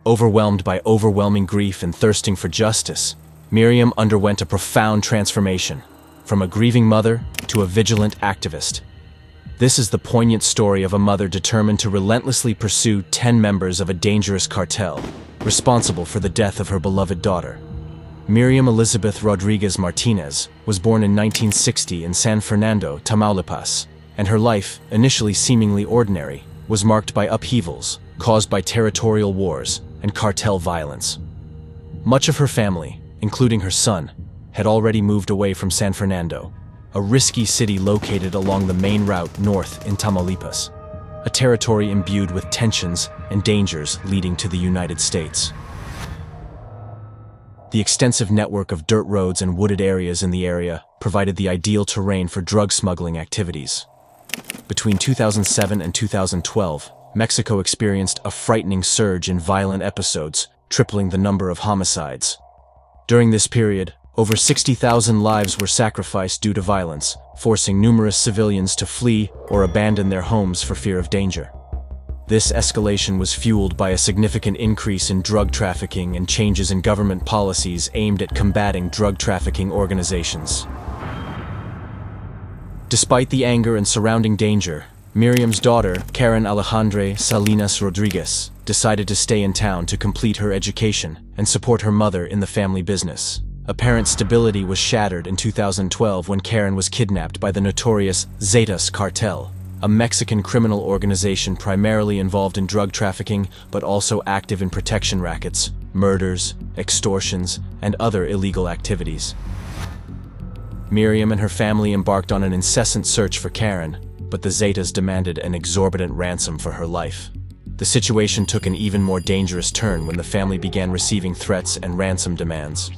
Overwhelmed by overwhelming grief and thirsting for justice, Miriam underwent a profound transformation, from a grieving mother to a vigilant activist. This is the poignant story of a mother determined to relentlessly pursue 10 members of a dangerous cartel, responsible for the death of her beloved daughter. Miriam Elizabeth Rodríguez Martínez was born in 1960 in San Fernando, Tamaulipas, and her life, initially seemingly ordinary, was marked by upheavals caused by territorial wars and cartel violence. Much of her family, including her son, had already moved away from San Fernando, a risky city located along the main route north in Tamaulipas, a territory imbued with tensions and dangers leading to the United States. The extensive network of dirt roads and wooded areas in the area provided the ideal terrain for drug smuggling activities. Between 2007 and 2012, Mexico experienced a frightening surge in violent episodes, tripling the number of homicides. During this period, over 60,000 lives were sacrificed due to violence, forcing numerous civilians to flee or abandon their homes for fear of danger. This escalation was fueled by a significant increase in drug trafficking and changes in government policies aimed at combating drug trafficking organizations. Despite the anger and surrounding danger, Miriam's daughter, Karen Alejandra Salinas Rodriguez, decided to stay in town to complete her education and support her mother in the family business. Apparent stability was shattered in 2012 when Karen was kidnapped by the notorious Zetas cartel, a Mexican criminal organization primarily involved in drug trafficking but also active in protection rackets, murders, extortions, and other illegal activities. Miriam and her family embarked on an incessant search for Karen, but the Zetas demanded an exorbitant ransom for her life. The situation took an even more dangerous turn when the family began receiving threats and ransom demands.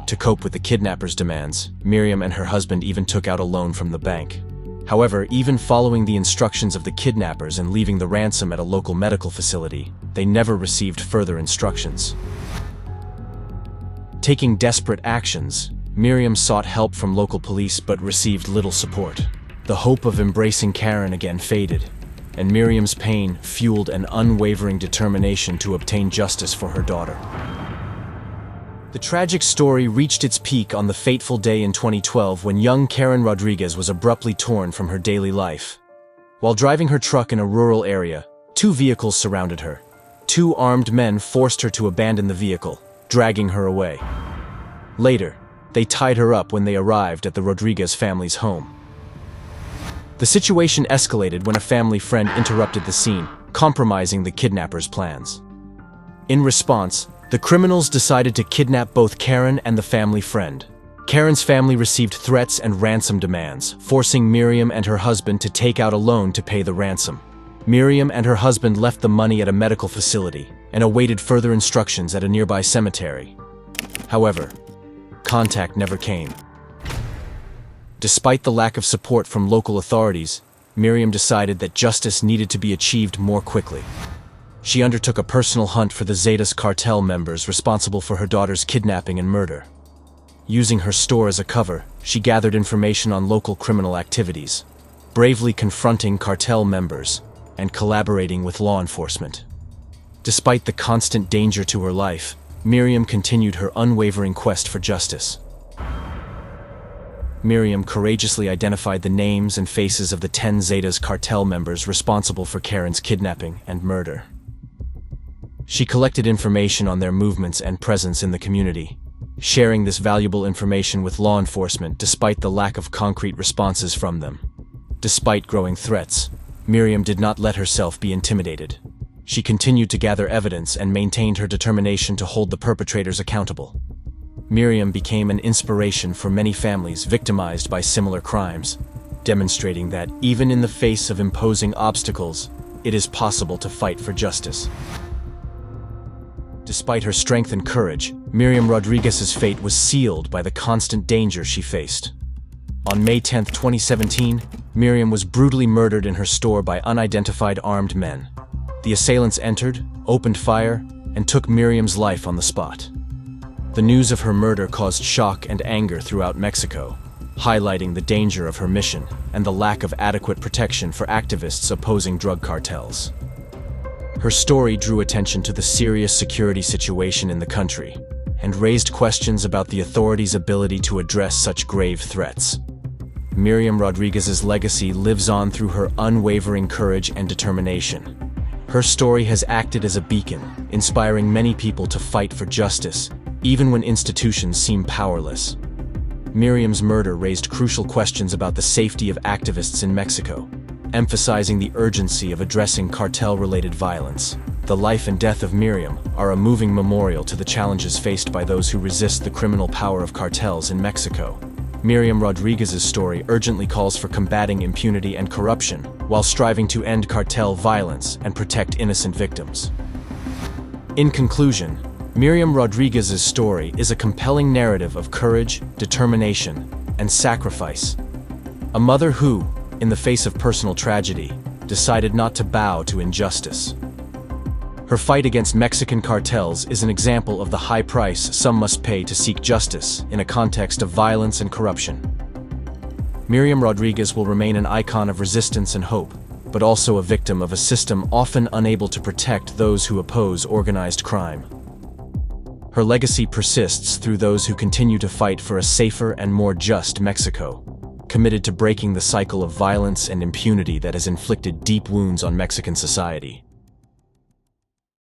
To cope with the kidnappers' demands, Miriam and her husband even took out a loan from the bank. However, even following the instructions of the kidnappers and leaving the ransom at a local medical facility, they never received further instructions. Taking desperate actions, Miriam sought help from local police but received little support. The hope of embracing Karen again faded, and Miriam's pain fueled an unwavering determination to obtain justice for her daughter. The tragic story reached its peak on the fateful day in 2012 when young Karen Rodriguez was abruptly torn from her daily life. While driving her truck in a rural area, 2 vehicles surrounded her. 2 armed men forced her to abandon the vehicle, dragging her away. Later, they tied her up when they arrived at the Rodriguez family's home. The situation escalated when a family friend interrupted the scene, compromising the kidnappers' plans. In response, the criminals decided to kidnap both Karen and the family friend. Karen's family received threats and ransom demands, forcing Miriam and her husband to take out a loan to pay the ransom. Miriam and her husband left the money at a medical facility and awaited further instructions at a nearby cemetery. However, contact never came. Despite the lack of support from local authorities, Miriam decided that justice needed to be achieved more quickly. She undertook a personal hunt for the Zetas cartel members responsible for her daughter's kidnapping and murder. Using her store as a cover, she gathered information on local criminal activities, bravely confronting cartel members and collaborating with law enforcement. Despite the constant danger to her life, Miriam continued her unwavering quest for justice. Miriam courageously identified the names and faces of the 10 Zetas cartel members responsible for Karen's kidnapping and murder. She collected information on their movements and presence in the community, sharing this valuable information with law enforcement despite the lack of concrete responses from them. Despite growing threats, Miriam did not let herself be intimidated. She continued to gather evidence and maintained her determination to hold the perpetrators accountable. Miriam became an inspiration for many families victimized by similar crimes, demonstrating that even in the face of imposing obstacles, it is possible to fight for justice. Despite her strength and courage, Miriam Rodriguez's fate was sealed by the constant danger she faced. On May 10, 2017, Miriam was brutally murdered in her store by unidentified armed men. The assailants entered, opened fire, and took Miriam's life on the spot. The news of her murder caused shock and anger throughout Mexico, highlighting the danger of her mission and the lack of adequate protection for activists opposing drug cartels. Her story drew attention to the serious security situation in the country and raised questions about the authorities' ability to address such grave threats. Miriam Rodriguez's legacy lives on through her unwavering courage and determination. Her story has acted as a beacon, inspiring many people to fight for justice, even when institutions seem powerless. Miriam's murder raised crucial questions about the safety of activists in Mexico, emphasizing the urgency of addressing cartel-related violence. The life and death of Miriam are a moving memorial to the challenges faced by those who resist the criminal power of cartels in Mexico. Miriam Rodriguez's story urgently calls for combating impunity and corruption, while striving to end cartel violence and protect innocent victims. In conclusion, Miriam Rodriguez's story is a compelling narrative of courage, determination, and sacrifice. A mother who, in the face of personal tragedy, decided not to bow to injustice. Her fight against Mexican cartels is an example of the high price some must pay to seek justice in a context of violence and corruption. Miriam Rodriguez will remain an icon of resistance and hope, but also a victim of a system often unable to protect those who oppose organized crime. Her legacy persists through those who continue to fight for a safer and more just Mexico, committed to breaking the cycle of violence and impunity that has inflicted deep wounds on Mexican society.